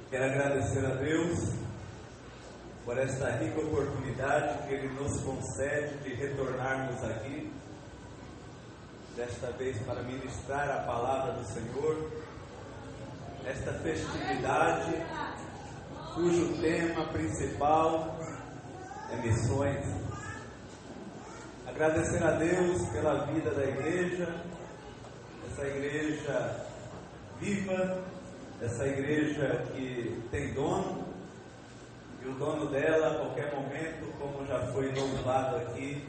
Quero agradecer a Deus por esta rica oportunidade que Ele nos concede de retornarmos aqui, desta vez para ministrar a palavra do Senhor, esta festividade cujo tema principal é missões. Agradecer a Deus pela vida da igreja, essa igreja viva, essa igreja que tem dono, e o dono dela, a qualquer momento, como já foi louvado aqui,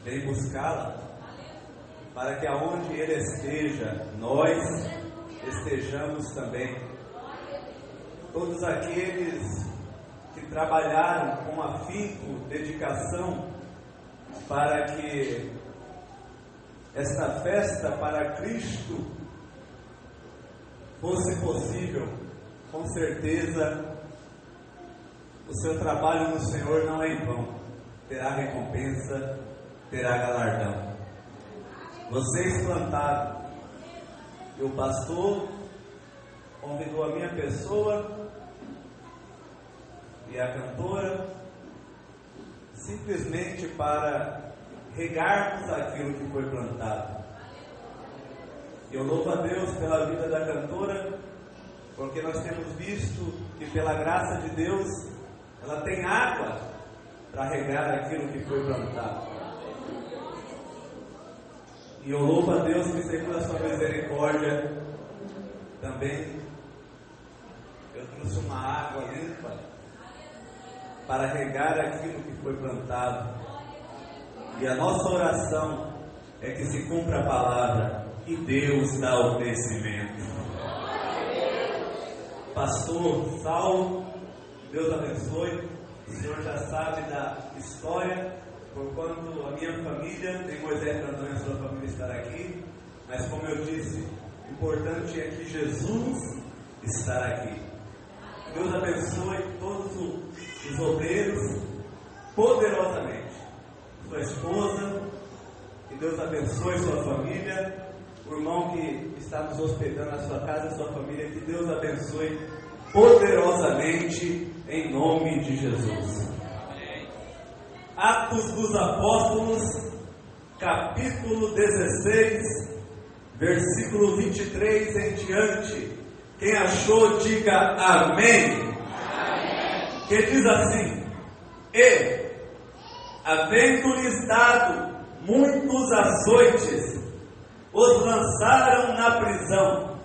vem buscá-la, para que aonde Ele esteja, nós estejamos também. Todos aqueles que trabalharam com afinco, dedicação, para que esta festa para Cristo fosse possível, com certeza o seu trabalho no Senhor não é em vão, terá recompensa, terá galardão. Vocês plantaram, e o pastor convidou a minha pessoa e a cantora simplesmente para regarmos aquilo que foi plantado. E eu louvo a Deus pela vida da cantora, porque nós temos visto que pela graça de Deus ela tem água para regar aquilo que foi plantado. E eu louvo a Deus que, segundo a sua misericórdia, também eu trouxe uma água limpa para regar aquilo que foi plantado. E a nossa oração é que se cumpra a palavra e Deus dá o crescimento. Pastor Saulo, Deus abençoe. O senhor já sabe da história, porquanto a minha família, tem Moisés Brandão e a sua família estar aqui, mas como eu disse, o importante é que Jesus estar aqui. Deus abençoe todos os obreiros poderosamente, sua esposa, que Deus abençoe sua família, o irmão que está nos hospedando na sua casa, sua família, que Deus abençoe poderosamente em nome de Jesus. Atos dos Apóstolos, capítulo 16, versículo 23 em diante. Quem achou, diga amém. Amém. Que diz assim: E, havendo-lhes dado muitos açoites, os lançaram na prisão,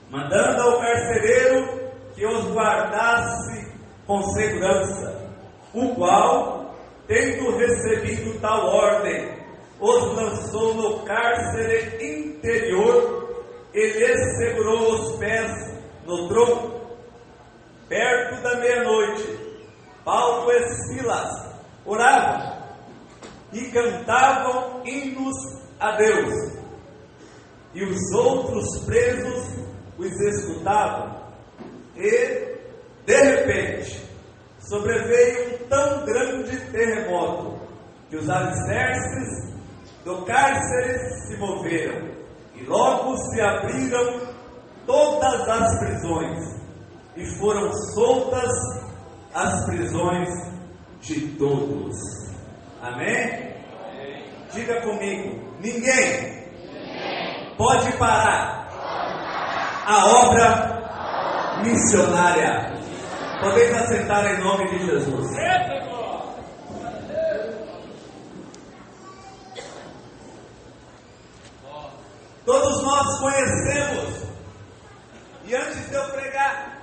mandando ao carcereiro que os guardasse com segurança, o qual, tendo recebido tal ordem, os lançou no cárcere interior e lhes segurou os pés no tronco. Perto da meia-noite, Paulo e Silas oravam e cantavam hinos a Deus, e os outros presos os escutavam. E, de repente, sobreveio um tão grande terremoto que os alicerces do cárcere se moveram, e logo se abriram todas as prisões, e foram soltas as prisões de todos. Amém? Diga comigo: ninguém pode parar a obra missionária. Podem assentar em nome de Jesus. Todos nós conhecemos, e antes de eu pregar,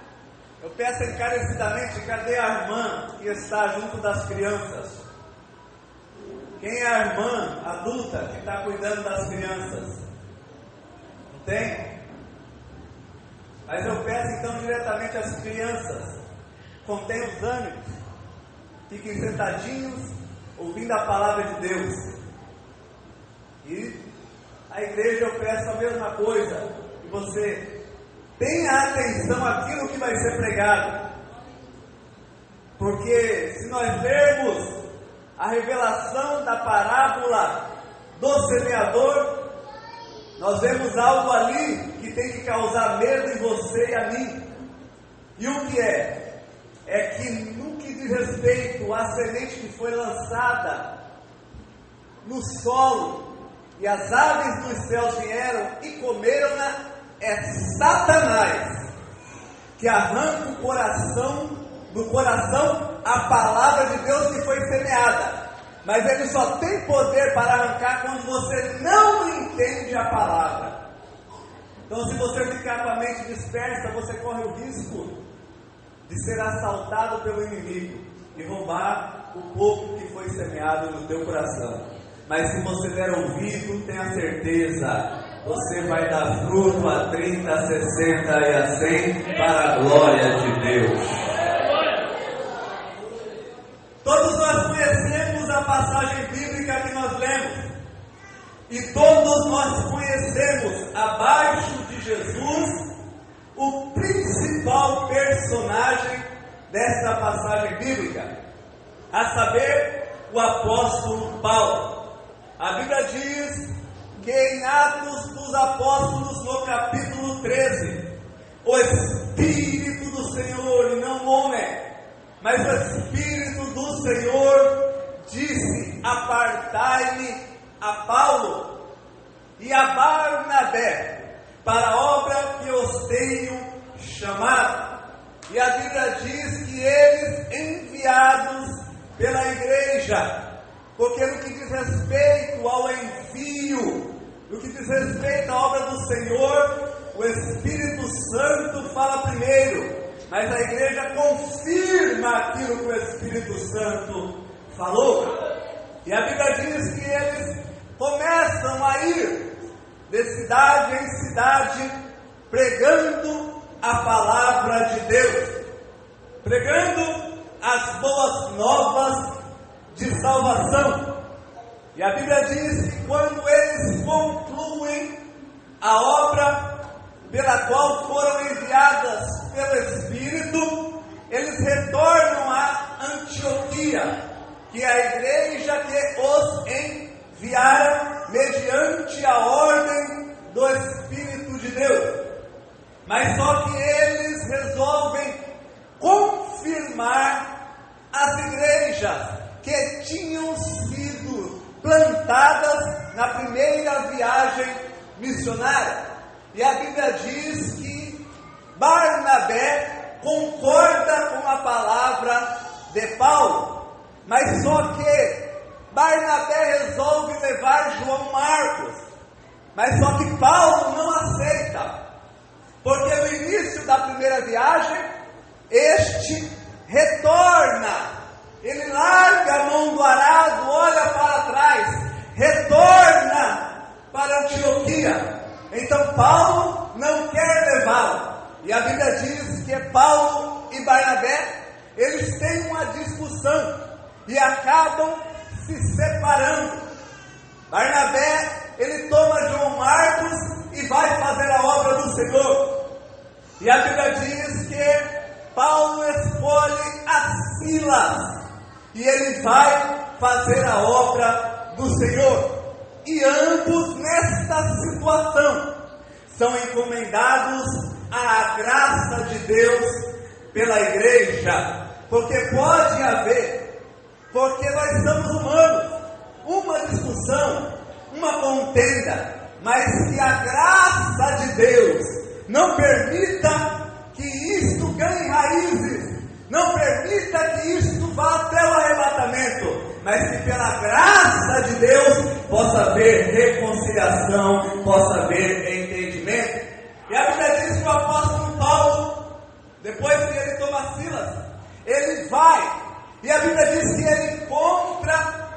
eu peço encarecidamente: cadê a irmã que está junto das crianças? Quem é a irmã adulta que está cuidando das crianças? Não tem? Mas eu peço então diretamente às crianças: contém os ânimos, fiquem sentadinhos, ouvindo a palavra de Deus. E a igreja, eu peço a mesma coisa, que você tenha atenção àquilo que vai ser pregado, porque se nós lermos a revelação da parábola do semeador, nós vemos algo ali que tem que causar medo em você e a mim. E o que é? É que no que diz respeito à semente que foi lançada no solo, e as aves dos céus vieram e comeram-na, é Satanás que arranca do coração a palavra de Deus que foi semeada. Mas ele só tem poder para arrancar quando você não entende a palavra. Então, se você ficar com a mente dispersa, você corre o risco de ser assaltado pelo inimigo e roubar o pouco que foi semeado no teu coração. Mas se você der ouvido, tenha certeza, você vai dar fruto a 30, a 60 e a 100 para a glória de Deus. Todos nós conhecemos a passagem bíblica que nós lemos. E todos nós conhecemos, abaixo de Jesus, o principal personagem dessa passagem bíblica, a saber, o apóstolo Paulo. A Bíblia diz que em Atos dos Apóstolos, no capítulo 13, o Espírito do Senhor, e não o homem, mas o Espírito do Senhor disse: apartai-me a Paulo e a Barnabé para a obra que os tenho chamado. E a Bíblia diz que eles, enviados pela igreja, porque no que diz respeito ao envio, no que diz respeito à obra do Senhor, o Espírito Santo fala primeiro, mas a igreja confirma aquilo que o Espírito Santo falou. E a Bíblia diz que eles começam a ir de cidade em cidade, pregando a palavra de Deus, pregando as boas novas de salvação. E a Bíblia diz que quando eles concluem a obra pela qual foram enviadas pelo Espírito, eles retornam a Antioquia, que é a igreja que os enviaram mediante a ordem do Espírito de Deus. Mas só que eles resolvem confirmar as igrejas que tinham sido plantadas na primeira viagem missionária. E a Bíblia diz que Barnabé concorda com a palavra de Paulo, mas só que Barnabé resolve levar João Marcos, mas só que Paulo não aceita, porque no início da primeira viagem, este retorna, ele larga a mão do arado, olha para trás, retorna para Antioquia. Então Paulo não quer levá-lo, e a Bíblia diz que Paulo e Barnabé, eles têm uma discussão, e acabam se separando. Barnabé, ele toma João Marcos e vai fazer a obra do Senhor, e a Bíblia diz que Paulo escolhe a Silas, e ele vai fazer a obra do Senhor. E ambos, nesta situação, são encomendados à graça de Deus pela igreja. Porque pode haver, porque nós somos humanos, uma discussão, uma contenda, mas que a graça de Deus não permita que isto ganhe raízes, não permita que isto vá até o arrebatamento, mas que pela graça de Deus possa haver reconciliação, possa haver entendimento. E a Bíblia diz que o apóstolo Paulo, depois que ele toma Silas, ele vai, e a Bíblia diz que ele encontra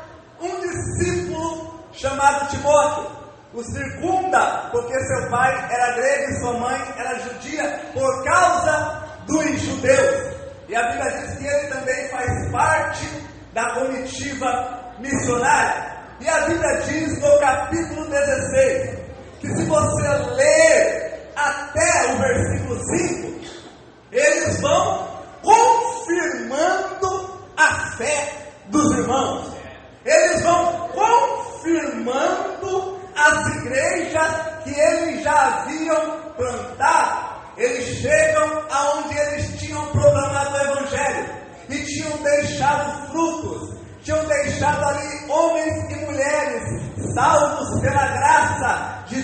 um discípulo chamado Timóteo, o circunda, porque seu pai era grego e sua mãe era judia, por causa dos judeus. E a Bíblia diz que ele também faz parte da comitiva missionária. E a Bíblia diz no capítulo 16, que se você ler até o versículo 5, eles vão confirmando a fé dos irmãos. Eles vão confirmando as igrejas que eles já haviam plantado. Eles chegam aonde eles tinham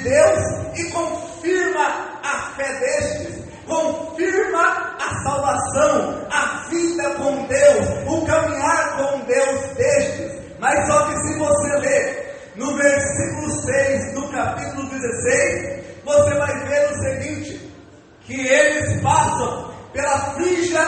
Deus e confirma a fé destes, confirma a salvação, a vida com Deus, o caminhar com Deus destes. Mas só que se você ler no versículo 6 do capítulo 16, você vai ver o seguinte, que eles passam pela Frígia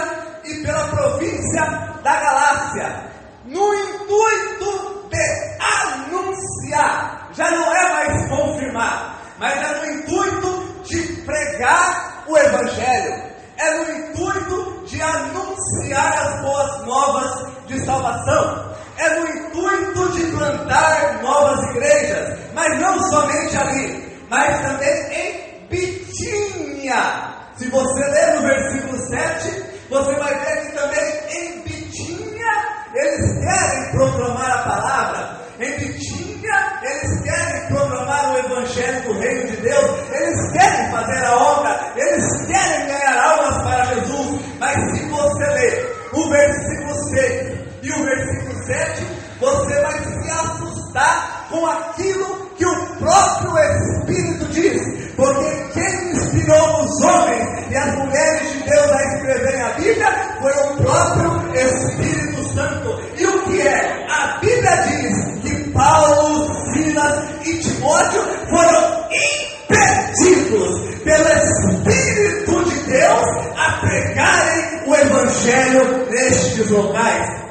e pela província da Galácia, no intuito de anunciar, já não é mais confirmar, mas é no intuito de pregar o Evangelho, é no intuito de anunciar as boas novas de salvação, é no intuito de plantar novas igrejas, mas não somente ali, mas também em Bitínia. Se você ler no versículo 7, você vai ver que também em Bitínia eles querem proclamar a palavra, em Bitínia eles querem proclamar o Evangelho do Reino de Deus, eles querem fazer a obra, eles querem ganhar almas para Jesus. Mas se você ler o versículo 6 e o versículo 7, você vai se assustar com aquilo que o próprio Espírito diz, porque quem inspirou os homens e as mulheres de Deus a escreverem a Bíblia foi o próprio Espírito Santo. E o que é? A Bíblia diz que Paulo, Silas e Timóteo foram impedidos pelo Espírito de Deus a pregarem o Evangelho nestes locais.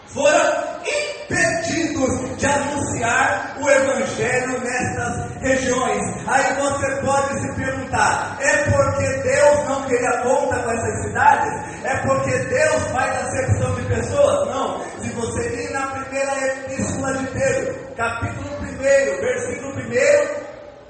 Foram impedidos de anunciar o Evangelho nessas regiões. Aí você pode se perguntar, é porque Deus não queria conta com essas cidades? É porque Deus faz acepção de pessoas? Não. Se você ir na primeira epístola de Pedro, capítulo 1, versículo 1,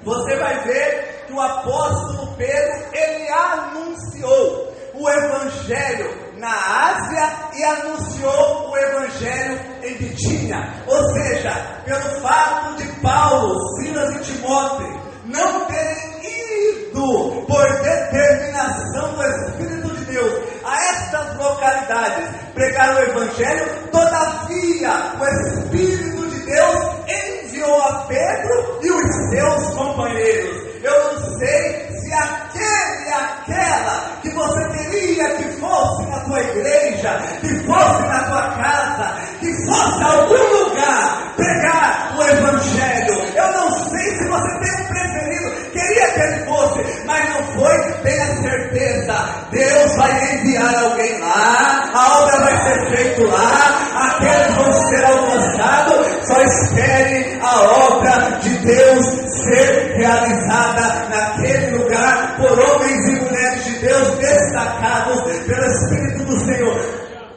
você vai ver que o apóstolo Pedro, ele anunciou o Evangelho na Ásia e anunciou o Evangelho em Bitínia. Ou seja, pelo fato de Paulo, Silas e Timóteo não terem ido por determinação do Espírito de Deus a estas localidades pregar o Evangelho, todavia o Espírito de Deus enviou a Pedro e os seus companheiros. Eu não sei se aquele e aquela que você queria que fosse na tua igreja, que fosse na tua casa, que fosse a algum lugar pregar o Evangelho. Eu não sei se você tem um preferido, queria que ele fosse, mas não foi. Tenha certeza, Deus vai enviar alguém lá, a obra vai ser feita lá, aqueles vão ser alcançados. Só espere a obra de Deus ser realizada naquele lugar por homens e mulheres de Deus destacados pelo Espírito do Senhor.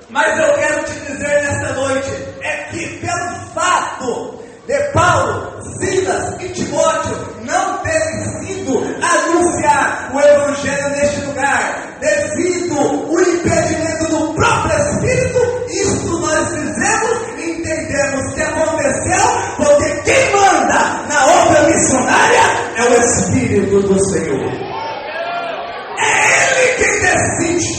Mas eu quero te dizer nesta noite, é que pelo fato de Paulo, Silas e Timóteo não terem sido anunciar o Evangelho neste lugar, devido ao impedimento do próprio Espírito, isto nós dizemos e entendemos que aconteceu porque quem manda na obra missionária é o Espírito do Senhor. É Ele quem decide,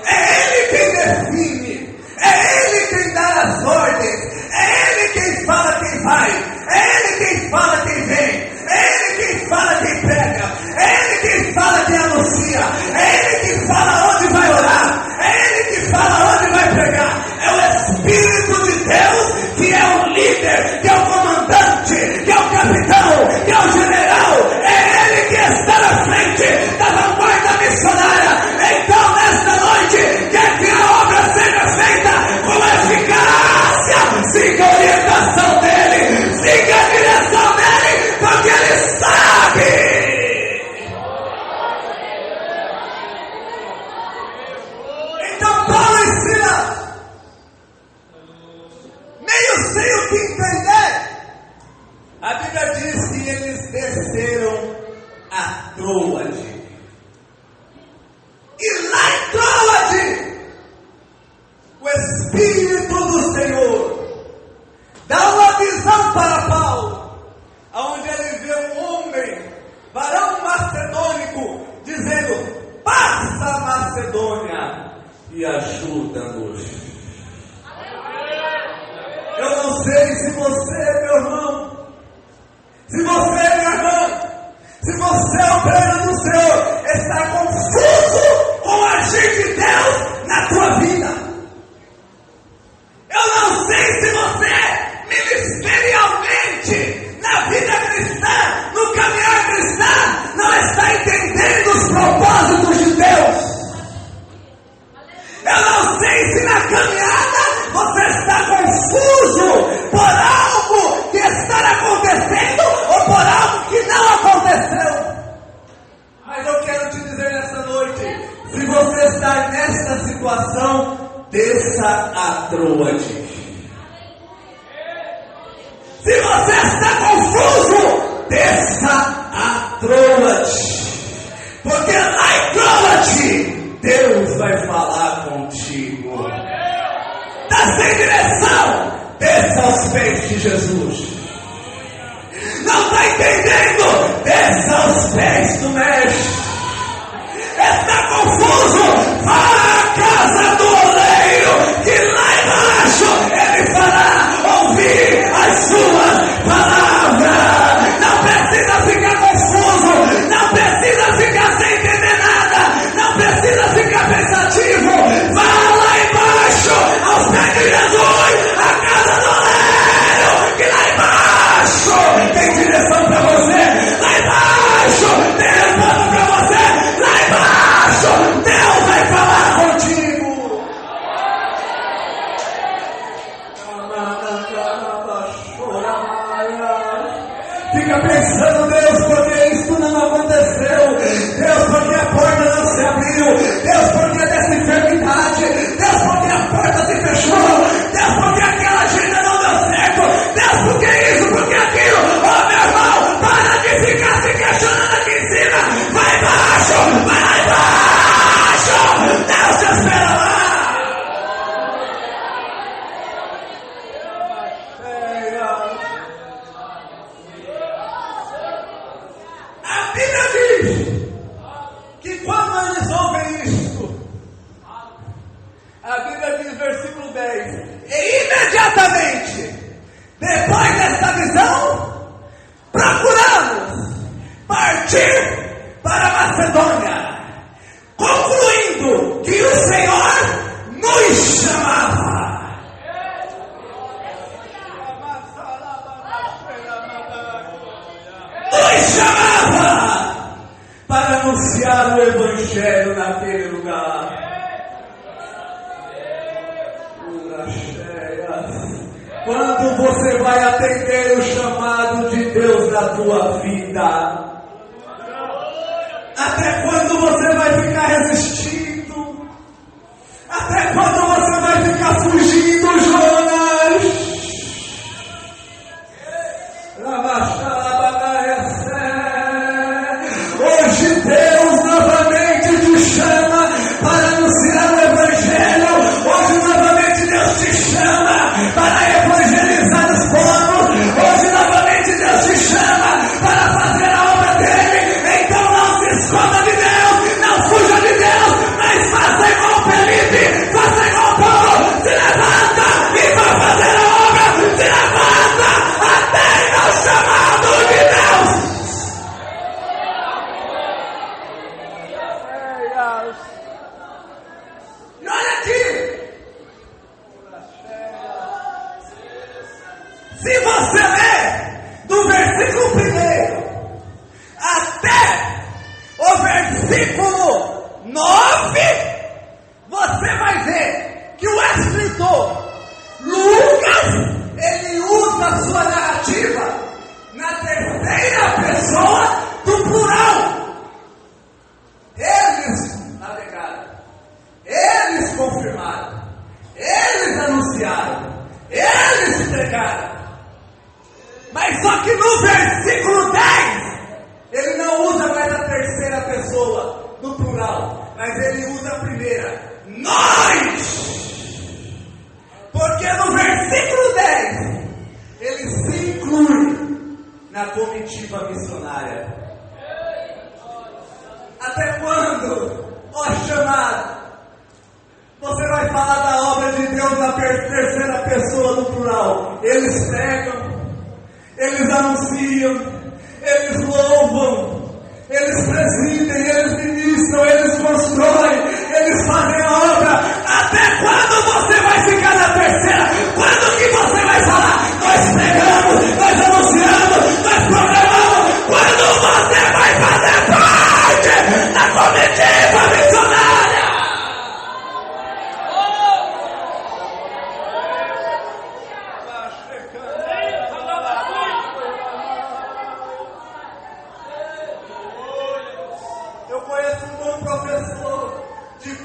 é Ele quem define, é Ele quem dá as ordens, é Ele quem fala quem vai, é Ele quem fala quem vem, é Ele quem fala quem prega, é Ele quem fala quem anuncia, é Ele quem fala onde vai orar, é Ele que fala onde vai pregar. É o Espírito de Deus que é o líder, que é o comandante, que é o capitão, que é o general, é Ele que está na frente da vanguarda missionária. Então nesta noite, quer que a obra seja feita com eficácia, siga a orientação dele, siga a direção dele, porque ele sabe. Então Paulo e Silas, meio sem o que entender, a Bíblia diz que eles desceram a Troade. E lá em Troade, o Espírito do Senhor dá uma visão para Paulo, onde ele vê um homem, varão macedônico, dizendo: passa a Macedônia e ajuda-nos. Eu não sei se você, meu irmão, se você, minha irmã, você, obreiro do Senhor, está confuso com o agir de Deus na tua vida. Eu não sei se você, ministerialmente, na vida cristã, no caminhar cristão, não está entendendo os propósitos de Deus. Eu não sei se na caminhada você está confuso por algo que está acontecendo ou por algo que não aconteceu. Mas eu quero te dizer nessa noite, se você está nesta situação, desça a troa-te. Se você está confuso, desça a troa-te. Porque lá em troa-te, Deus vai falar contigo. Está sem direção, desça aos pés de Jesus. Não está entendendo, desça aos pés do Mestre. Está confuso, vá à casa do oleiro, que lá embaixo ele fará ouvir as suas palavras. Não precisa ficar confuso, não precisa ficar sem entender nada, não precisa ficar pensativo. Vá lá embaixo, aos pés de Jesus, a casa do oleiro, que lá embaixo tem direção para você, lá embaixo tem resposta para você, lá embaixo Deus vai falar contigo. Fica pensando, Deus, porque isso não aconteceu, Deus, porque a porta não se abriu, Deus, porque dessa enfermidade, Deus, porque a porta se fechou, Deus, porque aquela agenda não deu certo, Deus, porque isso, porque aquilo. Oh, meu irmão, para de ficar se questionando aqui em cima, vai embaixo, vai lá embaixo, Deus te espera lá. A Bíblia diz que quando eles ouvem isto, a Bíblia diz, versículo 10, e imediatamente, depois desta visão, procuramos partir para a Macedônia, concluindo que o Senhor nos chamava. Nos chamava para anunciar o Evangelho naquele lugar. Quando você vai atender o chamado de Deus na tua vida? Até quando você vai ficar resistindo? Até quando você vai ficar fugindo, Jonas? Hoje Deus novamente te chama para anunciar o Evangelho. Hoje novamente Deus te chama para evangelizar os povos. Hoje novamente Deus te chama para fazer a obra dele. Então não se esconda de Deus, não fuja de Deus, mas faça igual Felipe, faça igual Paulo, se levanta e vai fazer a obra, se levanta, atenda o chamado de Deus. E olha aqui, se você ler do versículo 1 até o versículo 9, você vai ver que o escritor Lucas, ele usa a sua narrativa na terceira pessoa do plural. Eles navegaram, eles confirmaram, eles anunciaram, eles pregaram. Mas só que no versículo 10, ele não usa mais a terceira pessoa do plural, mas ele usa a primeira, nós. Porque no versículo 10, ele se inclui na comitiva missionária. Até quando, ó chamado, você vai falar da obra de Deus na terceira pessoa do plural? Eles pregam, eles anunciam, eles louvam,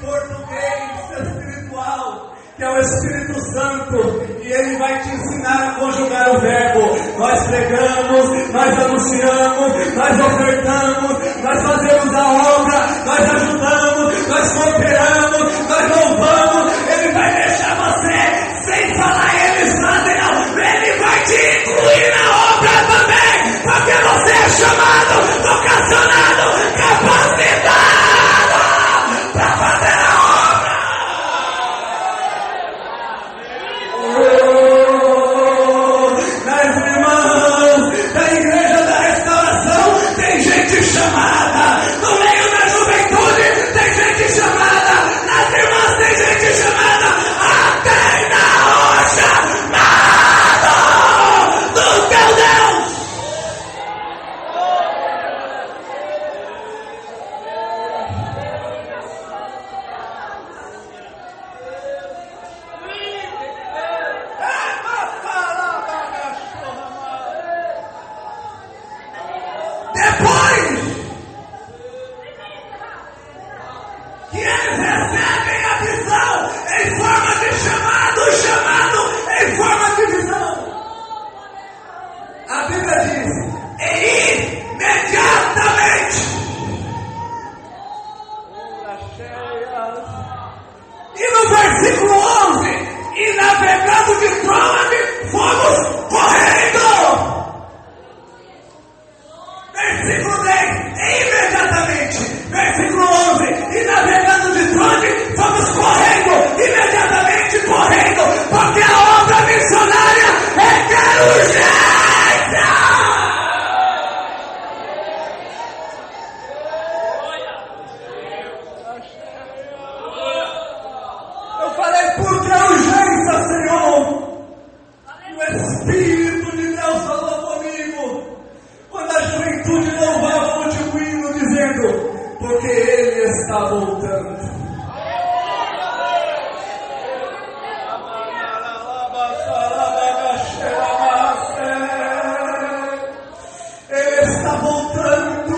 português espiritual, que é o Espírito Santo, e Ele vai te ensinar a conjugar o verbo. Nós pregamos, nós anunciamos, nós ofertamos, nós fazemos a obra, nós ajudamos, nós cooperamos, nós louvamos. Ele vai deixar você sem falar e eles fazem, não. Ele vai te incluir na obra também, porque você é chamado, vocacionado, capacitado para fazer a obra. Nas irmãs da Igreja da Restauração tem gente chamada, no meio da juventude tem gente chamada, nas irmãs tem gente chamada, até na chamado do teu Deus. Depois que eles recebem a visão em forma de chamado, o chamado em forma de visão, a Bíblia diz, e imediatamente, e no versículo 11, e navegando de Troade, fomos correndo. Versículo 10, imediatamente. Versículo 11, e navegando de Troade, fomos correndo, imediatamente correndo, porque a obra missionária requer urgência. Eu falei, por que urgência, Senhor? O Espírito de Deus falou comigo quando a juventude louvava o último hino, dizendo, porque Ele está voltando. Ele está voltando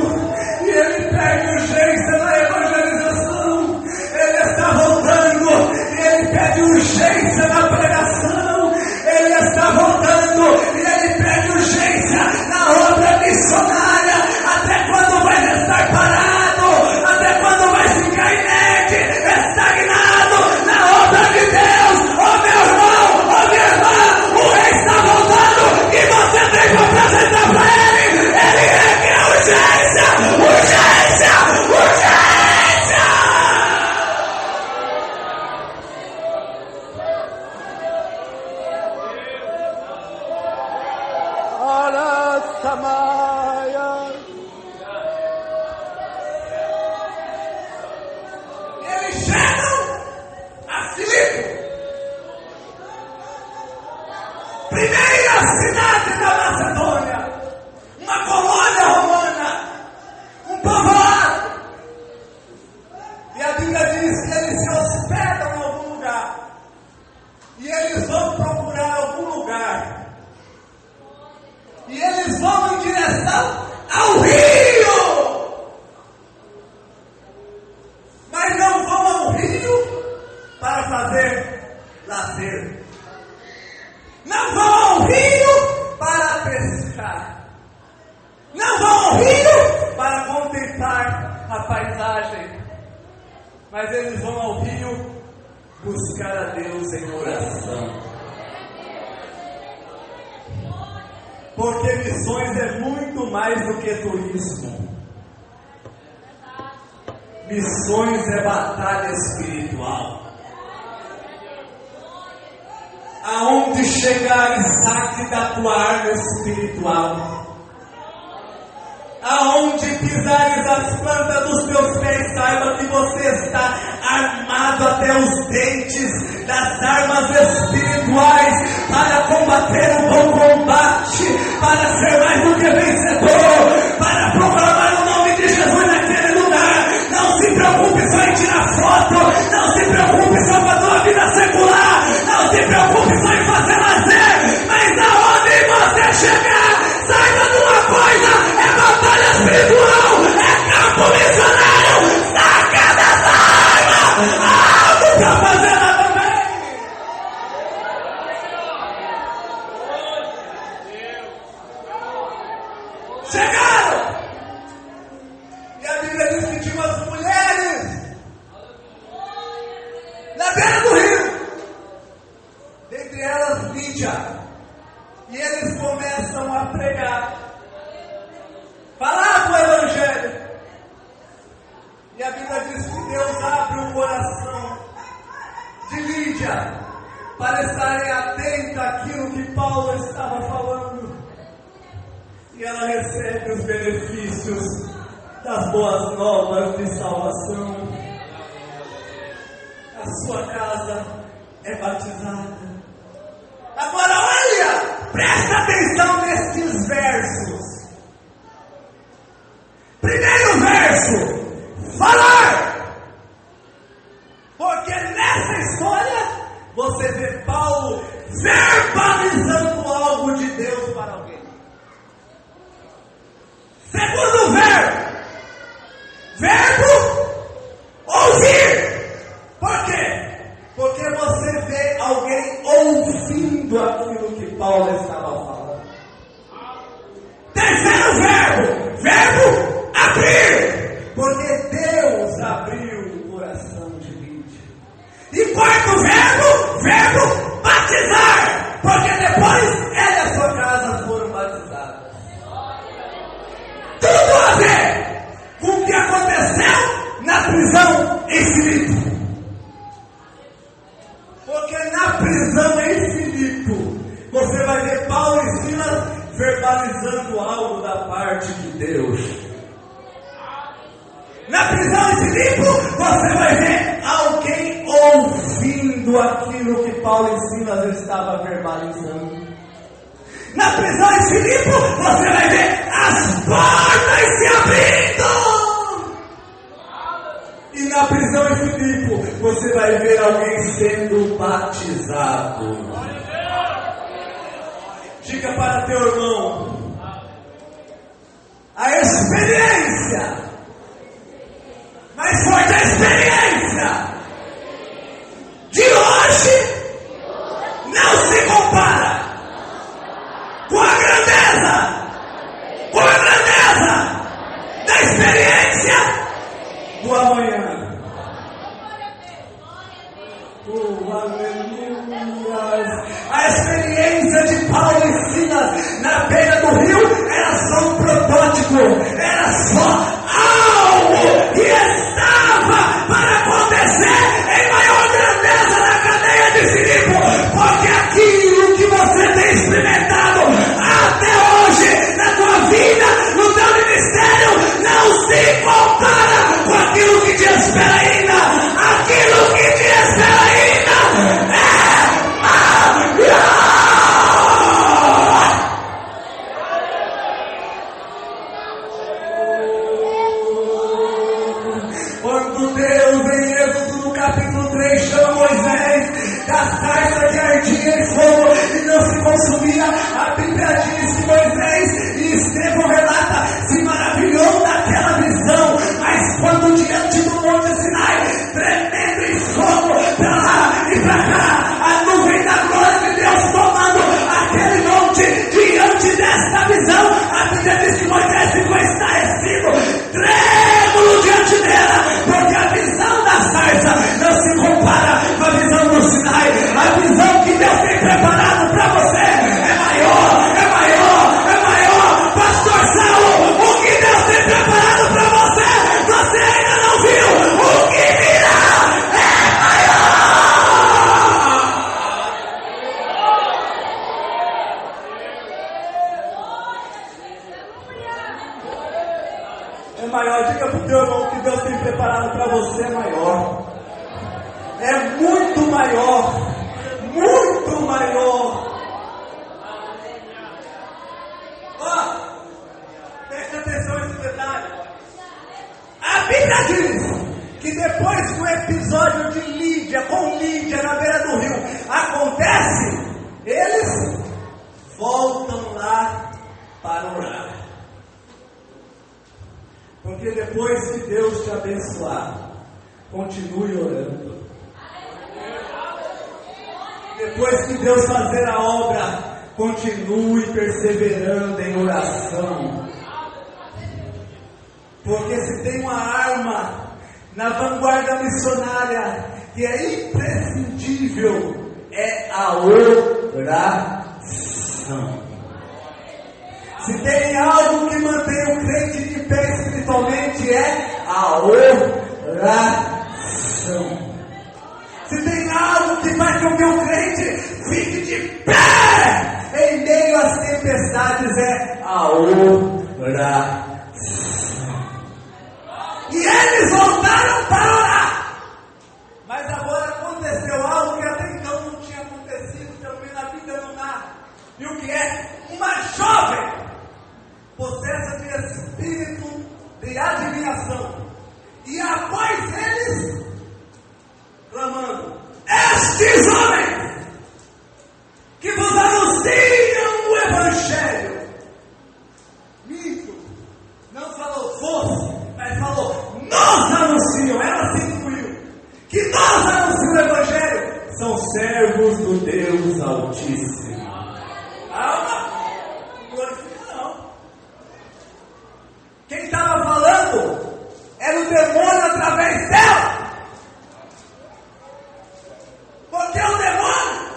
e Ele pede urgência na evangelização. Ele está voltando e Ele pede urgência na pregação. Ele está voltando e Ele pede urgência na obra missionária. Até quando vai estar parado? Até quando vai ficar inerte, estagnado na obra de Deus? Oh meu irmão, oh minha irmã, o Rei está voltando e você tem que apresentar para Ele. Ele requer urgência, urgência, urgência. Ora, Samaia. Eles chegam a Filipe, primeira cidade da Macedônia, uma colônia romana, um povoado. E a Bíblia diz que eles se hospedam em algum lugar. E eles vão procurar algum lugar. E eles vão em direção ao rio. Mas não vão ao rio para fazer lazer. Não vão ao rio para pescar. Não vão ao rio para contemplar a paisagem. Mas eles vão ao rio buscar a Deus em oração. Porque missões é muito mais do que turismo. Missões é batalha espiritual. Aonde chegares, saque da tua arma espiritual. Aonde pisares as plantas dos teus pés, saiba que você está armado até os dentes das armas espirituais para combater o bom combate, para ser mais do que vencedor, para proclamar o nome de Jesus naquele lugar. Não se preocupe só em tirar foto, não se preocupe só com a tua vida secular, não se preocupe só em fazer lazer, mas aonde você chegar, saiba de uma coisa, é batalha espiritual, é campo missionário, saca dessa arma! na beira do rio, dentre elas Lídia, e eles começam a pregar, falar do Evangelho, e a Bíblia diz que Deus abre o coração de Lídia para estarem atentos àquilo que Paulo estava falando, e ela recebe os benefícios das boas novas de salvação. A sua casa é batizada. Agora olha, presta atenção nestes versos. Primeiro verso, falar. Porque nessa história você vê Paulo verbalizando algo de Deus para alguém. Segundo verbo, ouvir. Por quê? Porque você vê alguém ouvindo aquilo que Paulo estava falando. Terceiro verbo, abrir. Porque Deus abriu o coração de Lídia. E quarto verbo, batizar. Porque depois ela e a sua casa foram batizadas. Tudo a ver com o que aconteceu na prisão em Filipe. Porque na prisão em Filipe, você vai ver Paulo e Silas verbalizando algo da parte de Deus. Na prisão em Filipe, você vai ver alguém ouvindo aquilo que Paulo e Silas estavam verbalizando. Na prisão em Filipe, você vai ver as portas se abrindo. E na prisão em Filipe, você vai ver alguém sendo batizado. Diga para teu irmão: a experiência, mais forte a experiência de hoje não se compara com a grandeza da experiência do amanhã. Aleluia! A experiência de Paulo e Silas na beira do rio era só um protótipo, era só algo que estava para acontecer em maior grandeza na cadeia de Filipe, porque aquilo que você tem experimentado até hoje na tua vida, no teu ministério, não se compara com aquilo que te espera ainda. Aquilo que te espera ainda é maior. Quando Deus em Êxodo no capítulo 3 chama Moisés da sarça que ardia em fogo e não se consumia, a Bíblia diz que Moisés e Estevão relata se maravilhou daquela visão, mas quando diante do Monte Sinai, tremendo em fogo para lá e para cá, a nuvem da glória de Deus tomando aquele monte, diante desta visão, a Bíblia diz que Moisés ficou estarrecido, trêmulo diante dela, porque a visão da sarça não se compara com a visão do Sinai. A visão que Deus tem preparado para você é maior. Pastor Saulo, o que Deus tem preparado para você, você ainda não viu. O que virá é maior. É maior. Diga para o teu irmão que Deus tem preparado para você é maior. É muito maior. Muito maior. Ó, preste atenção nesse detalhe. A Bíblia diz que depois que o episódio de Lídia, com Lídia na beira do rio, acontece, eles voltam lá para orar. Porque depois que Deus te abençoar, continue orando. Depois que Deus fazer a obra, continue perseverando em oração. Porque se tem uma arma na vanguarda missionária, que é imprescindível é a oração. Se tem algo que mantém o crente de pé espiritualmente é a oração. Se tem algo que faz com que o crente fique de pé em meio às tempestades é a oração. E eles voltaram para orar. Mas agora aconteceu algo que até então não tinha acontecido também na vida do nada. E o que é? Uma jovem possessa de espírito de adivinhação. E após eles, clamando: estes homens que vos anunciam o Evangelho. Mito, não falou fosse, mas falou nos anunciam. Ela se incluiu. Que nos anunciam o Evangelho. São servos do Deus Altíssimo. Calma, glorifica não. Quem estava falando era o demônio através dela. Porque é o demônio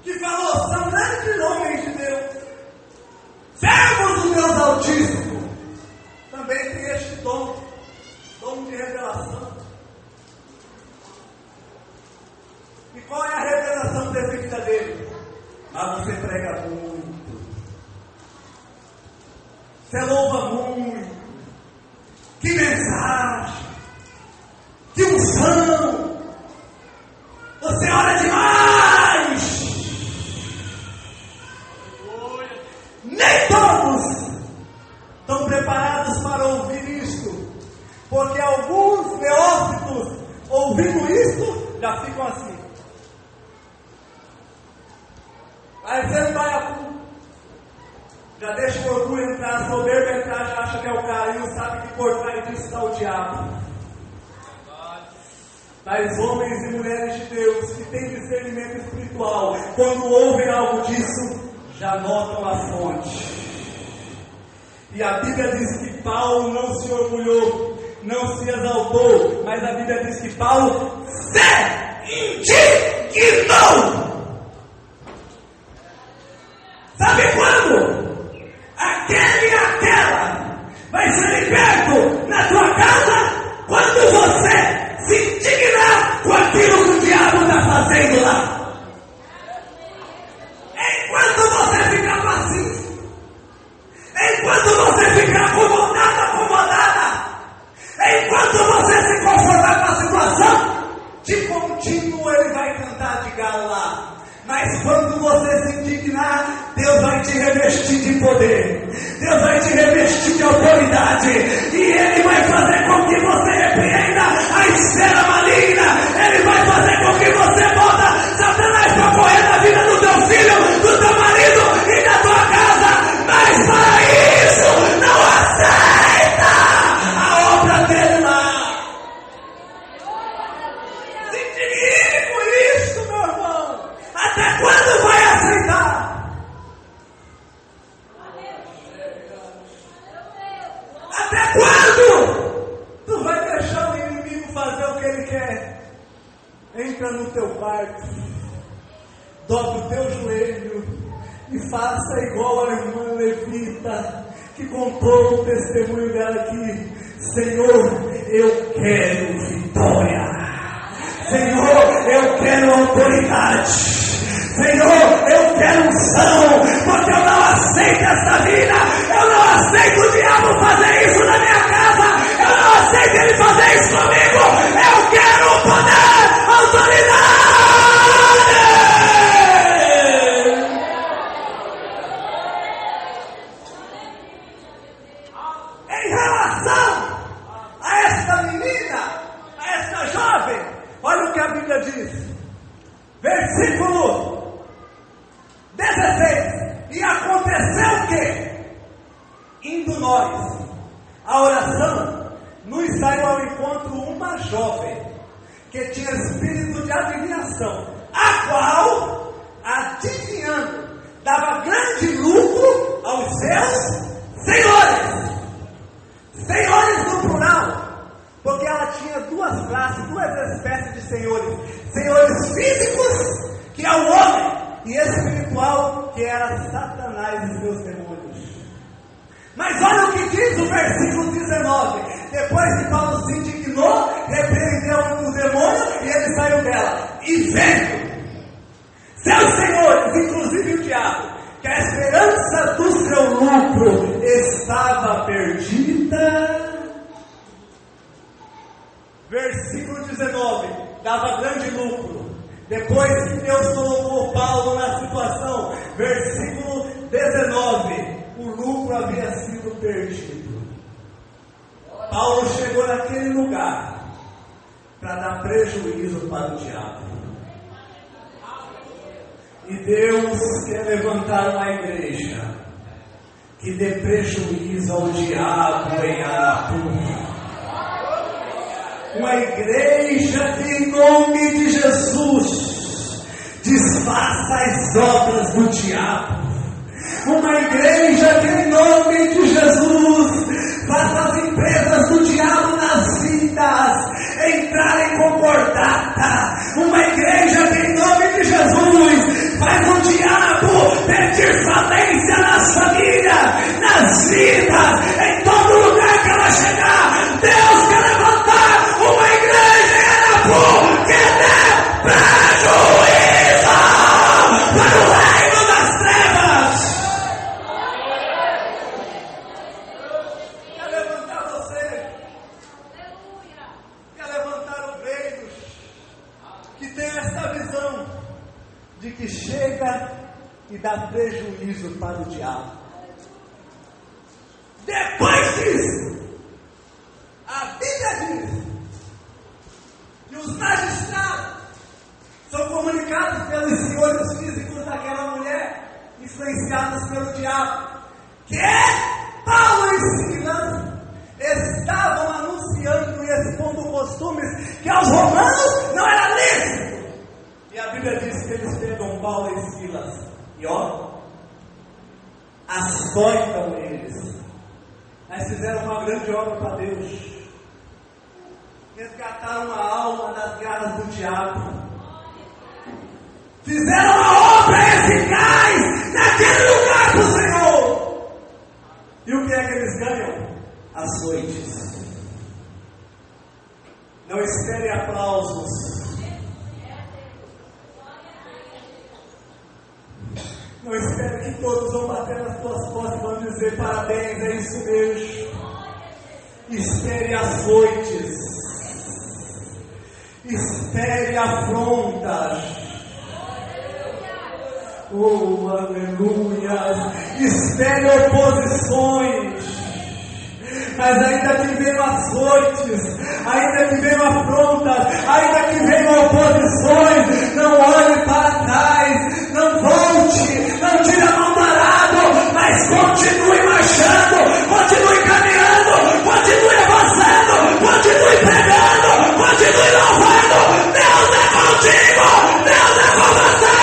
que falou: são grandes homens de Deus, servos do Deus Altíssimo. Também tem este dom de revelação. E qual é a revelação definitiva dele? Mas você prega muito, você louva muito. Que mensagem, que unção, você ora demais. Nem todos estão preparados para ouvir isto, porque alguns neófitos, ouvindo isto, já ficam assim. Aí você vai a fundo, já deixa o orgulho entrar, a soberba entrar, já acha que é o cara, e não sabe que por trás disso está o diabo. Tais homens e mulheres de Deus que têm discernimento espiritual, quando ouvem algo disso, já notam a fonte. E a Bíblia diz que Paulo não se orgulhou, não se exaltou, mas a Bíblia diz que Paulo se indignou. Sabe quando? Aquele e aquela vai ser liberto na tua casa quando você se indignar com aquilo que o diabo está fazendo lá. Enquanto você ficar passivo, enquanto você ficar acomodada, enquanto você se conformar com a situação, de contínuo ele vai cantar de galo lá. Mas quando você se indignar, Deus vai te revestir de poder, Deus vai te revestir de autoridade, e Ele vai fazer com que você repreenda a esfera maligna, Ele vai fazer com que você bota Satanás para correr na vida do teu filho, do teu marido e da tua casa. Mas para isso, não aceita a obra dele lá. Se indigne com isso, meu irmão. Até quando vai aceitar? Até quando? Tu vai deixar o inimigo fazer o que ele quer? Entra no teu quarto, dobra o teu joelho e faça igual a irmã Levita, que contou o testemunho dela aqui. Senhor, eu quero vitória. Senhor, eu quero autoridade. Senhor, eu quero unção, porque eu não aceito essa vida, eu não aceito o diabo fazer isso na minha casa, eu não aceito ele fazer isso comigo, eu quero poder, autoridade. Em relação a esta menina, a esta jovem, olha o que a Bíblia diz, versículo 16. E aconteceu o quê? Indo nós à oração, nos saiu ao encontro uma jovem que tinha espírito de adivinhação, a qual, adivinhando, dava grande lucro aos seus senhores. Senhores no plural, porque ela tinha duas classes, duas espécies de senhores. senhores físicos, que é o homem, e espiritual, que era Satanás e seus demônios. Mas olha o que diz o versículo 19. Depois que Paulo se indignou, repreendeu o demônio e ele saiu dela. E vendo seus senhores, inclusive o diabo, que a esperança do seu lucro estava perdida. Versículo 19, dava grande lucro. Depois que Deus colocou Paulo na situação, versículo 19, o lucro havia sido perdido. Paulo chegou naquele lugar para dar prejuízo para o diabo. E Deus quer levantar uma igreja que dê prejuízo ao diabo em Aratu. Uma igreja que, em nome de Jesus, desfaça as obras do diabo. Uma igreja que, em nome de Jesus, faça as empresas do diabo nas vidas entrar em concordata. Uma igreja que, em nome de Jesus, faz o diabo pedir falência nas famílias, nas vidas, em todo lugar que ela chegar. Deus quer levantar uma igreja em Aratu que dê prejuízo para o reino das trevas. Quer levantar você, quer levantar obreiros que tem essa visão de que chega e dá prejuízo para o diabo. Depois disso, a Bíblia diz que os magistrados são comunicados pelos senhores físicos daquela mulher, influenciados pelo diabo, que Paulo e Silas estavam anunciando e expondo costumes que aos romanos não era lícito. E a Bíblia diz que eles pegam Paulo e Silas e açoitam eles. Mas fizeram uma grande obra para Deus. Resgataram a alma das garras do diabo. Fizeram uma obra eficaz naquele lugar para o Senhor. E o que é que eles ganham? Açoites. Não espere aplausos. Não espere que todos vão bater nas tuas costas e vão dizer parabéns, é isso mesmo. Espere açoites. Espere afrontas. Oh, aleluia. Espere oposições. Mas ainda que venham açoites, ainda que venham afrontas, ainda que venham oposições, não olhe para trás, não volte, não tire a mão do arado, mas continue marchando, continue caminhando, continue avançando, continue pregando, continue louvando. Deus é contigo, Deus é com você,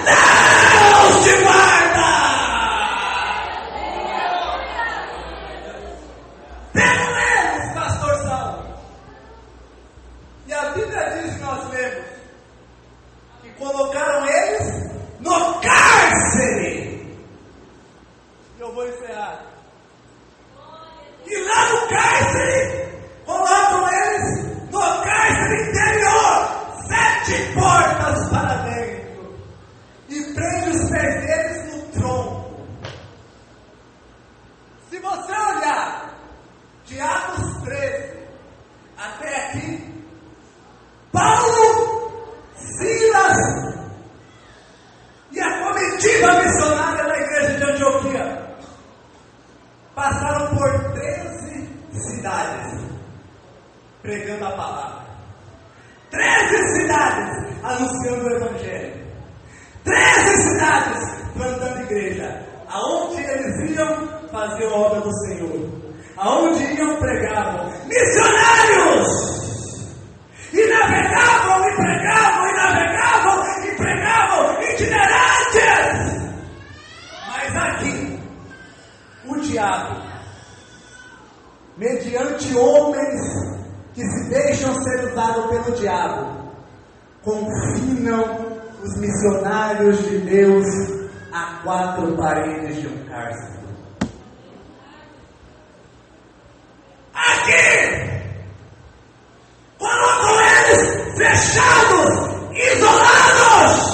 Deus te guarda. Pegam eles, pastor Saulo. E a Bíblia diz que nós lemos que colocaram eles no cárcere. Eu vou encerrar. E lá no cárcere, colocam eles no cárcere interior, 7 portas para dentro, e prende os pés deles no tronco. Se você olhar de Atos 13 até aqui, Paulo, Silas e a comitiva missionária da igreja de Antioquia passaram por 13 cidades pregando a palavra, 13 cidades anunciando o evangelho, 13 cidades plantando igreja. Aonde eles iam, faziam a obra do Senhor. Aonde iam, pregavam. Missionários! E navegavam, e pregavam, e navegavam, e pregavam, itinerantes. Mas aqui, o diabo, mediante homens que se deixam ser usados pelo diabo, confinam os missionários de Deus a 4 paredes de um cárcere. Aqui, colocam eles fechados, isolados.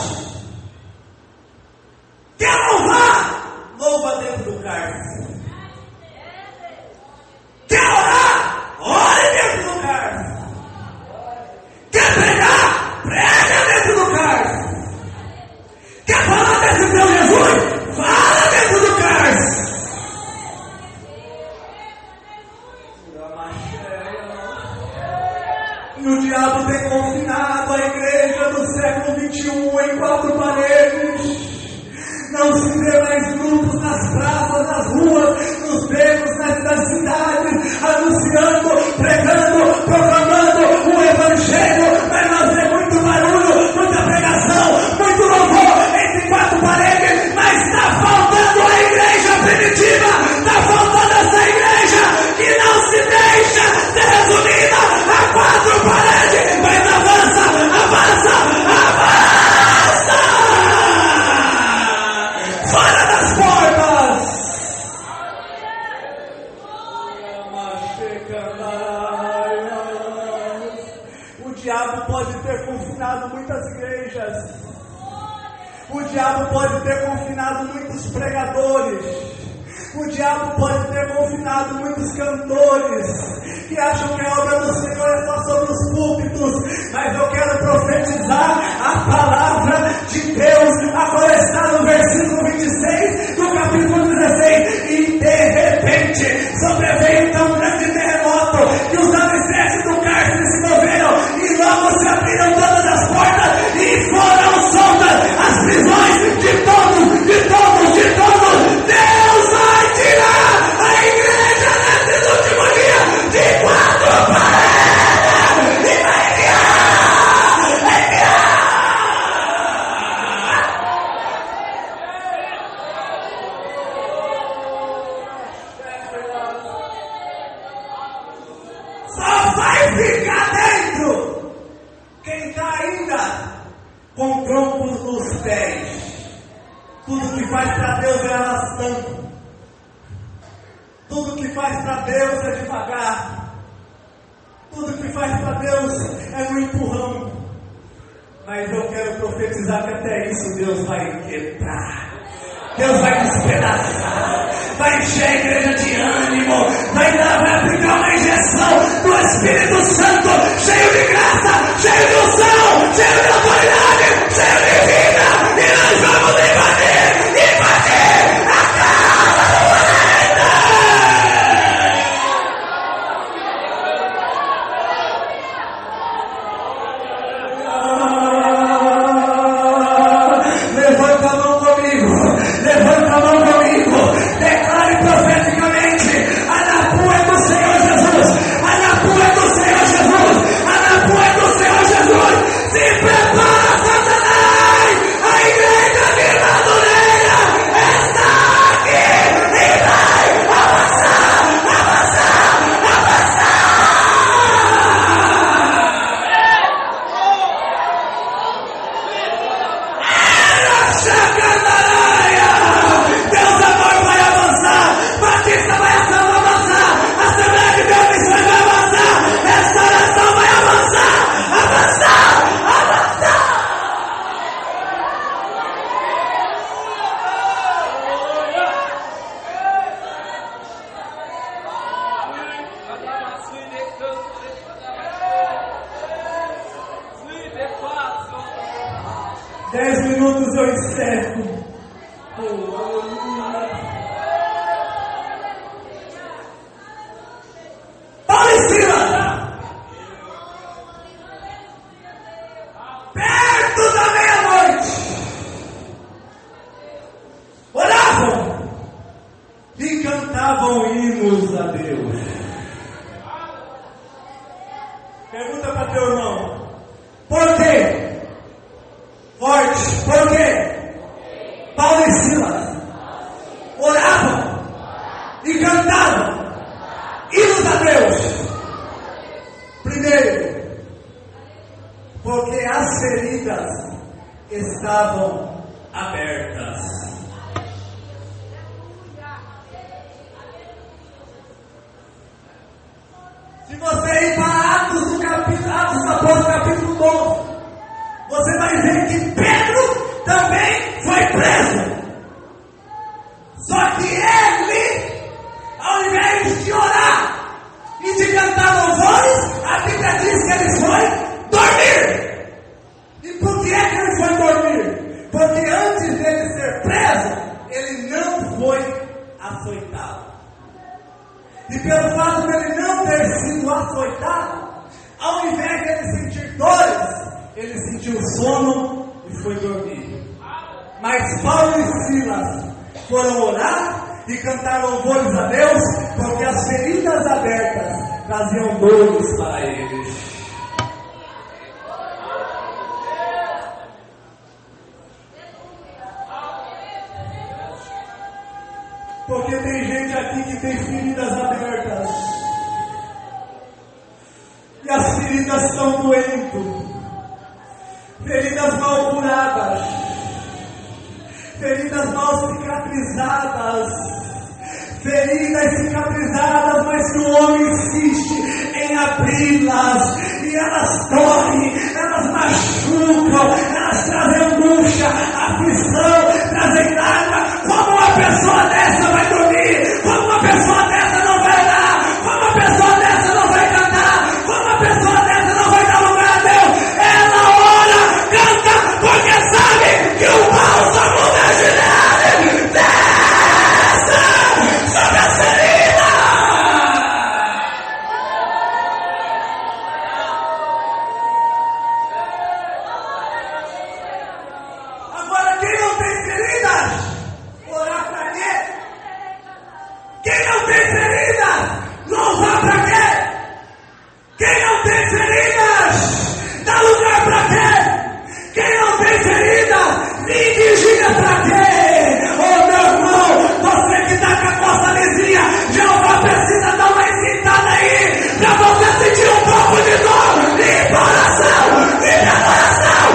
Quer louvar? Louva dentro do cárcere. Quer orar? Ore dentro do cárcere. Quer pregar? Prega dentro do cárcere. Quer falar desse teu Jesus? Fala dentro do cárcere. E o diabo tem confinado a igreja do século 21 em 4 paredes. Não se vê mais grupos nas praças, nas ruas, nos becos, nas cidades, anunciando, pregando, proclamando o evangelho. Mas nós vemos muito barulho, muita pregação, muito louvor entre 4 paredes. Mas está faltando a igreja primitiva, está faltando essa igreja que não se deixa ser resumida a 4 paredes. Mas avança, avança, avança! Fora das portas! O diabo pode ter confinado muitas igrejas. O diabo pode ter confinado muitos pregadores. O diabo pode ter confinado muitos cantores que acham que a obra do Senhor é só sobre os púlpitos. Mas eu quero profetizar a palavra de Deus. Agora está no versículo 26 do capítulo 16. E de repente sobreveio tão grande terremoto que os alicerces do cárcere se moveram e logo se abriram todas as portas e foram soltas as prisões de todos, de todos, de todos. Deus vai tirar a igreja nesse último dia de 4 paredes e vai enviar. Só vai ficar dentro quem está ainda com troncos nos pés. Tudo que faz para Deus é arrastando. Tudo que faz para Deus é devagar. Tudo que faz para Deus é no empurrão. Mas eu quero profetizar que até isso Deus vai quebrar. Deus vai despedaçar. Vai encher a igreja de ânimo. Vai aplicar uma injeção do Espírito Santo, cheio de graça, cheio de unção, cheio de autoridade, cheio de vida. E nós vamos invadir a casa do planeta. Levanta a mão comigo. Levanta a mão comigo. Declare profeticamente: Anapu é do Senhor Jesus. Anapu é do Senhor Jesus. Anapu é do Senhor Jesus. Se prepara, Satanás. A igreja de Madureira está aqui e vai avançar, avançar, avançar. Era Chacandaraia. Deus amor vai avançar. Batista vai avançar. Assembleia de Deus Missões vai avançar. Restauração vai avançar. Avançar, avançar. Dez minutos eu encerro. Paulo e Silas, perto da meia-noite, oravam e cantavam hinos a Deus. Pergunta para teu irmão: por quê? Forte, por quê? Paulo e Silas oravam e cantavam hinos a Deus. Primeiro, porque as feridas feridas estavam abertas. Se você ir para Atos Apóstolos capítulo 12, você vai ver que Pedro também foi preso. Só que ele, ao invés de orar e de cantar louvores, a Bíblia diz que ele foi dormir. E por que é que ele foi dormir? Porque antes dele ser preso, ele não foi açoitado. E pelo fato dele não ter sido açoitado, ao invés de ele sentir dores, ele sentiu sono e foi dormir. Mas Paulo e Silas foram orar e cantar louvores a Deus, porque as feridas abertas traziam dores para eles. Porque tem gente aqui que tem feridas abertas. E as feridas estão doendo. Feridas mal curadas. Feridas mal cicatrizadas. Feridas cicatrizadas, mas que o homem insiste em abri-las. E elas doem, elas machucam, elas trazem angústia, aflição, trazem raiva. Como uma pessoa dessa vai dormir? Como uma pessoa dessa não vai orar? Como uma pessoa dessa não vai cantar? Como uma pessoa dessa não vai dar lugar a Deus? Ela ora, canta, porque sabe que o bálsamo da Gileade desce sobre as feridas. Agora, quem não tem feridas, orar pra quê? Quem não tem feridas, louvar pra quê? Quem não tem feridas, dá lugar pra quê? Quem não tem feridas, vigília pra quê? Ô meu irmão, você que tá com a costa lisinha, Jeová precisa dar uma excitada aí, pra você sentir um pouco de dor, e coração, e meu coração,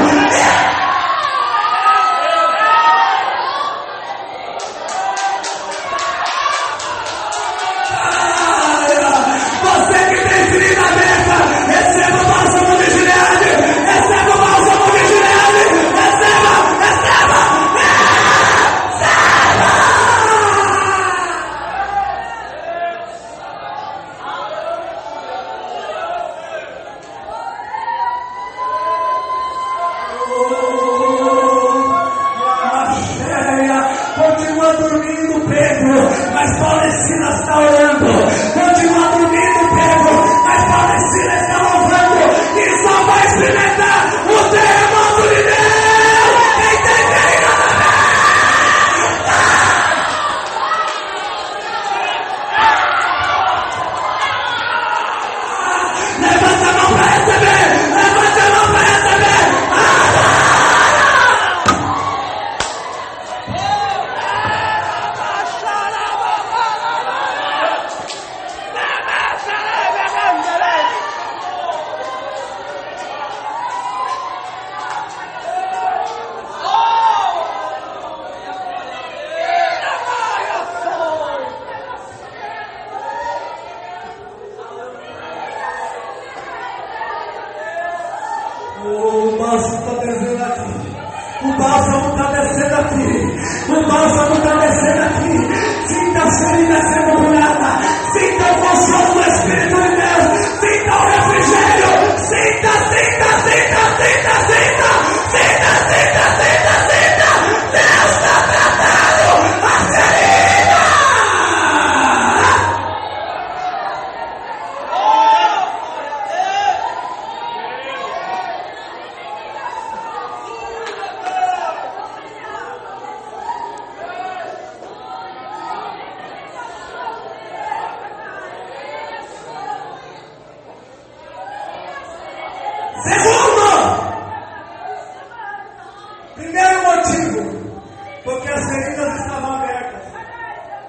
você que tem ferida aberta, receba o bálsamo de Gileade, receba o bálsamo de Gileade, receba, receba. Continua dormindo, Pedro, mas Paulo e Silas está orando. Continua dormindo, Pedro, mas Paulo e Silas está louvando. E só vai experimentar o terremoto de Deus quem tem ferida aberta. Levanta a mão para receber, levanta a mão para receber. O bálsamo está descendo aqui. O bálsamo está descendo aqui. O bálsamo está descendo aqui. Sinta as feridas sendo curadas. Sinta o consolo do Espírito de Deus. Sinta o refrigério. Sinta, sinta, sinta, sinta, sinta. Sinta, sinta, sinta, sinta. Deus está tratando as feridas. Segundo, primeiro motivo, porque as feridas estavam abertas,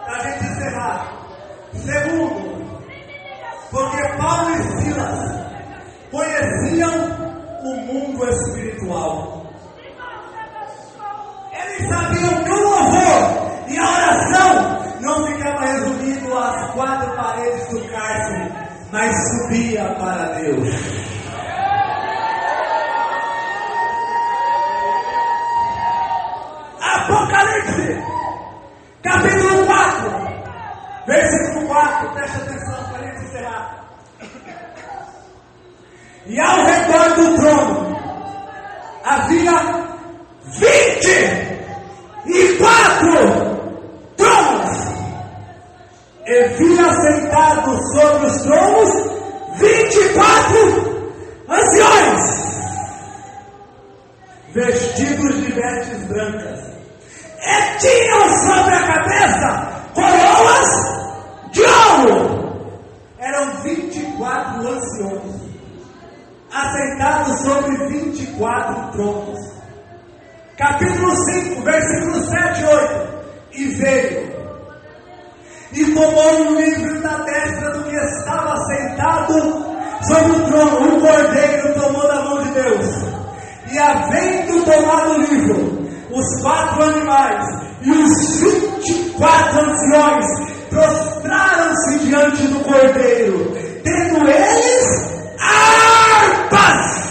para a gente encerrar. Segundo, porque Paulo e Silas conheciam o mundo espiritual. mas subia para Deus. Apocalipse, capítulo 4, versículo 4, preste atenção para a gente encerrar. E ao redor do trono havia 24 tronos, e via sentados sobre os tronos 24 anciões, vestidos de vestes brancas, e tinham sobre a cabeça coroas de ouro. Eram 24 anciões, assentados sobre 24 tronos. Capítulo 5, versículos 7 e 8. E veio, e tomou um livro da destra do que estava sentado sobre o trono. O cordeiro tomou da mão de Deus, e havendo tomado o livro, os 4 animais e os 24 anciões prostraram-se diante do cordeiro, tendo eles harpas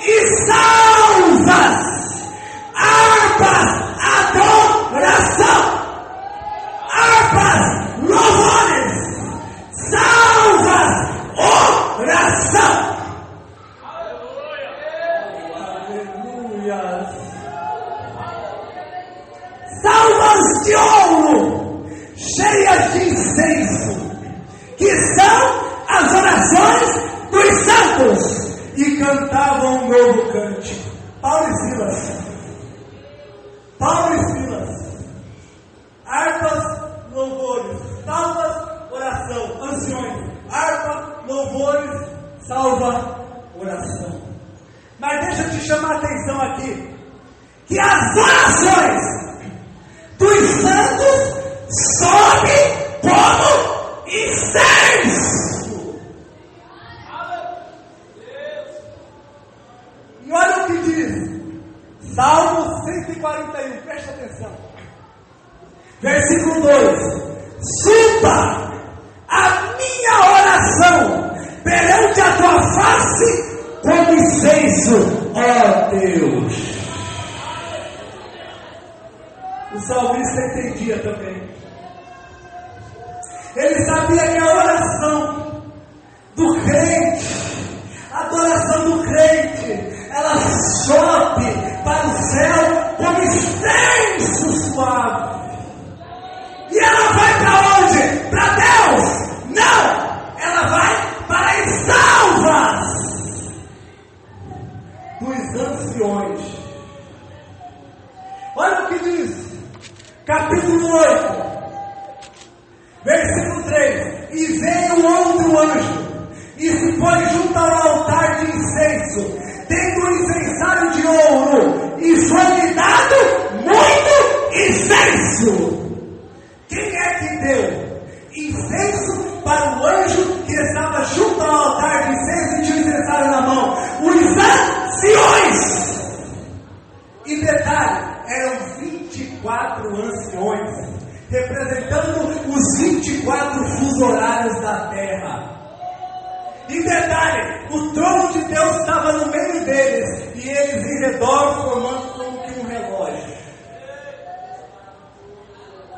e salvas, harpas, adoração, harpas, louvores, salvas, oração. Aleluia. Salvas de ouro, cheias de incenso, que são as orações dos santos, e cantavam um novo cântico. Paulo e Silas, harpas, louvores, salvas, oração, anciões, harpa, louvores, salva, oração. Mas deixa eu te chamar a atenção aqui, que as orações dos santos sobem como incenso. E olha o que diz Salmo 141, preste atenção, versículo 2: suba a minha oração perante a tua face como incenso, ó Deus. O salmista entendia também. Ele sabia que a oração do crente, a adoração do crente, ela sobe para o céu como incenso suave. E ela vai para onde? Para Deus? Não! Ela vai para as salvas dos anciões. Olha o que diz, capítulo 8, versículo 3: e veio outro anjo, e se pôs junto ao altar de incenso, tendo um incensário de ouro, e foi-lhe dado muito incenso. Quem é que deu incenso para o anjo que estava junto ao altar de incenso e tinha o incensário na mão? Os anciões. E detalhe, eram 24 anciões, representando os 24 fusos horários da terra. E detalhe, o trono de Deus estava no meio deles, e eles em redor formando como que um relógio.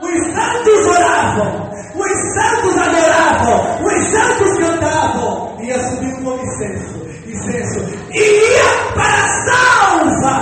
Os santos oravam, os santos adoravam, os santos cantavam, ia subindo como incenso, e ia para a salva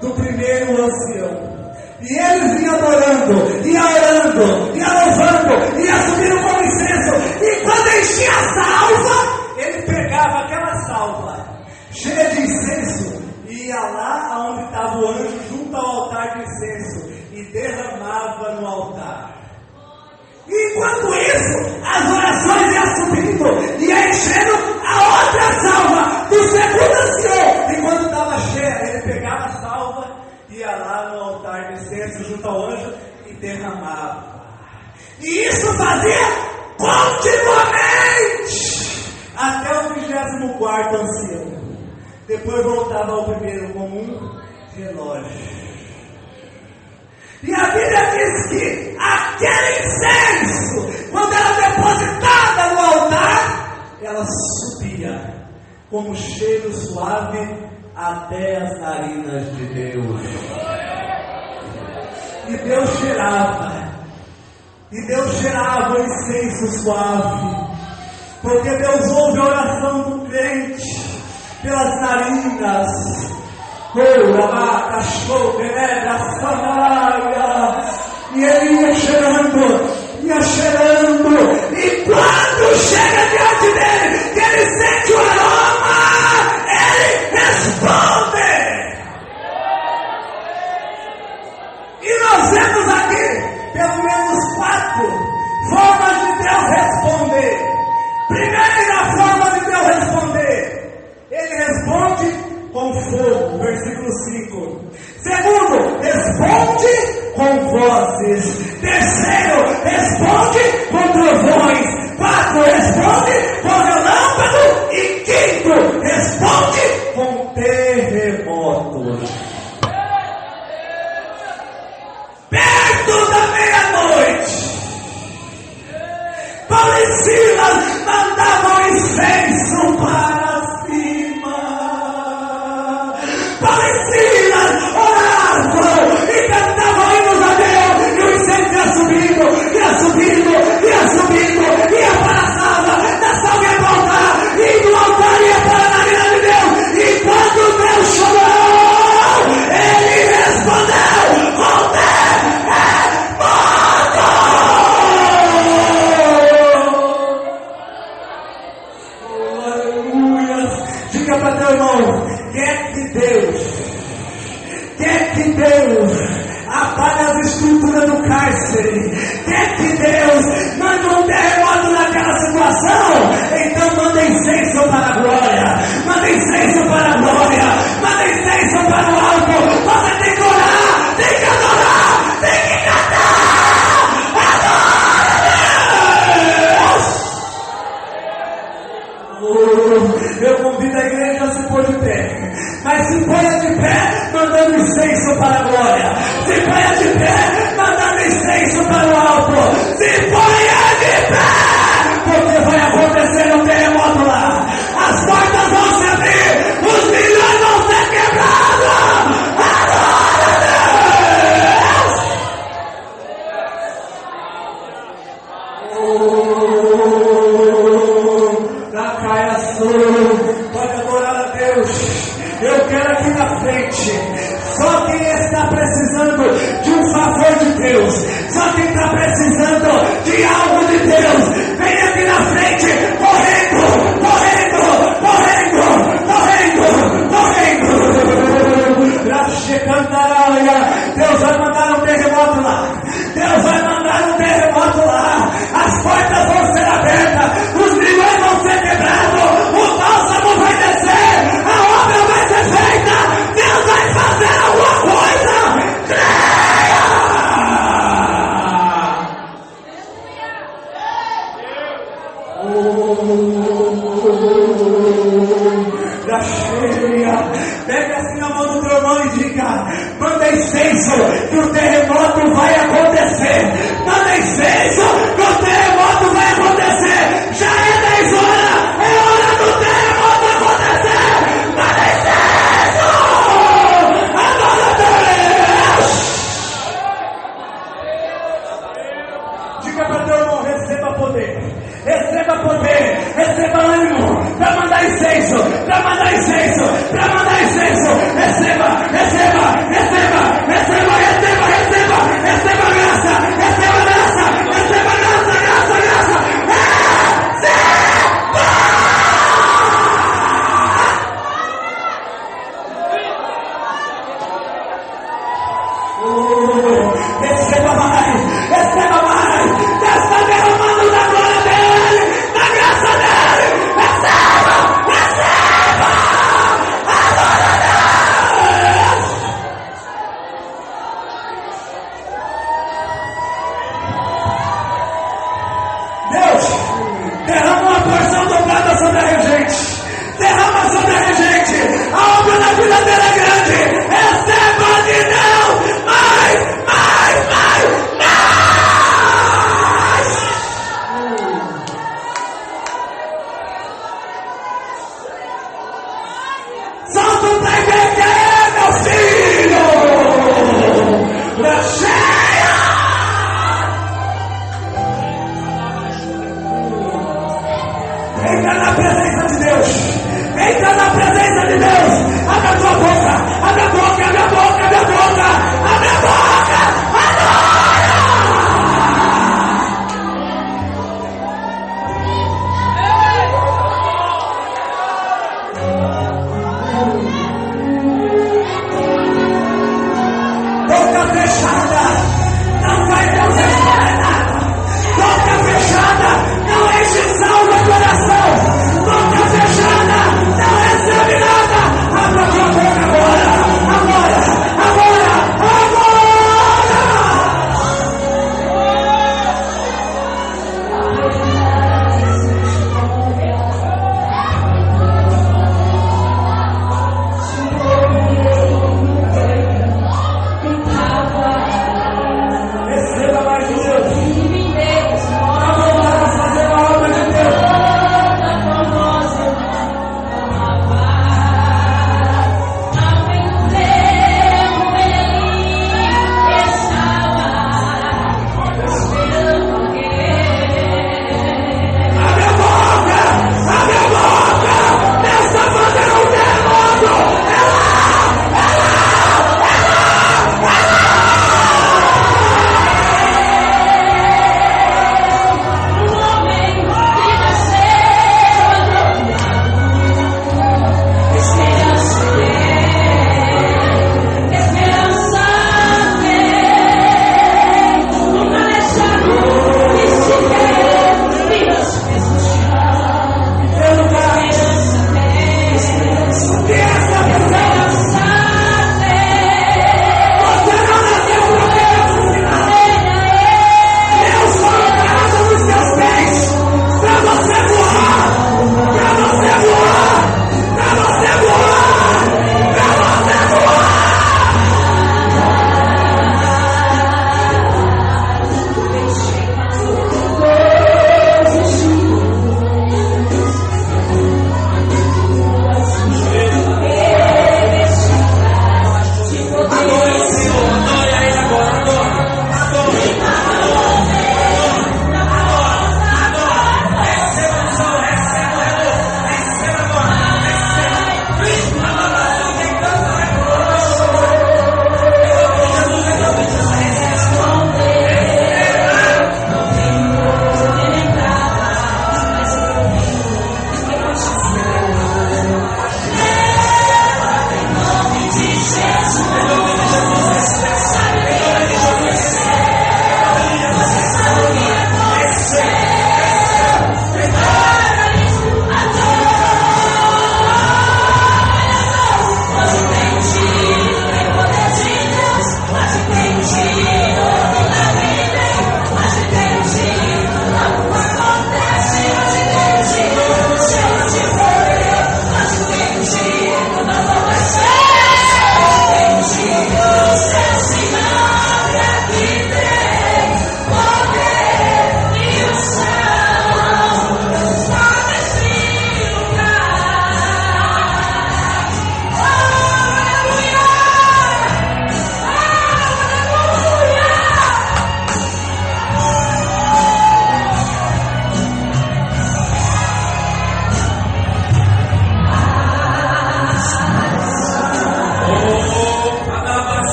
do primeiro ancião. E eles iam adorando, ia orando, ia louvando, ia subindo como incenso, e quando enchia a salva, ele pegava aquela salva cheia de incenso e ia lá onde estava o anjo, junto ao altar de incenso, e derramava no altar. E enquanto isso, as orações iam subindo, ia enchendo a outra salva do segundo ancião. E quando estava cheia, ele pegava a salva, ia lá no altar de incenso junto ao anjo e derramava. E isso fazia continuamente até o 24º ancião. Depois voltava ao primeiro como um relógio. E a Bíblia diz que aquele incenso, quando era depositada no altar, ela subia como cheiro suave até as narinas de Deus. E Deus cheirava o incenso suave, porque Deus ouve a oração do crente pelas narinas. E ele ia cheirando, e quando chega diante dele, que ele sente o aroma, ele responde. E nós vemos aqui pelo menos 4 formas de Deus responder. Primeira forma de Deus responder, ele responde com fogo, versículo 5. Segundo, responde com vozes. Terceiro, responde com trovões. 4, responde com relâmpago. E quinto, responde com terremotos. Perto da meia-noite, Paulo e Silas mandavam incenso para cima. Paulo e Silas oravam e cantavam hinos a Deus, e o incenso ia subindo, ia para a sala, da sala ia voltar, e do altar ia para a narina de Deus. E quando Deus chamou, ele respondeu com diga para teu irmão, quer que Deus apague as estruturas do cárcere, quer que Deus mande um terremoto naquela situação, então manda incenso para a glória, manda incenso para a glória, manda incenso para o alto. Você tem que orar, tem que adorar, tem que cantar, adora Deus. Eu convido a igreja a se pôr de pé, mas se ponha de pé mandando incenso para a glória, se ponha de pé mandando incenso para o alto, se ponha de pé, porque vai acontecer um terremoto lá, as portas vão se abrir, os milhões vão ser quebrados. Adora Deus. Pode adorar a Deus. Eu quero aqui na frente, só quem está precisando de um favor de Deus, só quem está precisando de algo de Deus, vem aqui na frente, correndo. Deus vai mandar um terremoto lá, as portas vão ser abertas, os milhões vão ser quebrados, o bálsamo vai descer, a obra vai ser feita, Deus vai fazer alguma coisa. Creia! Pega assim na mão do teu irmão e diga: manda incenso, que o terremoto vai acontecer. Manda incenso, que o terremoto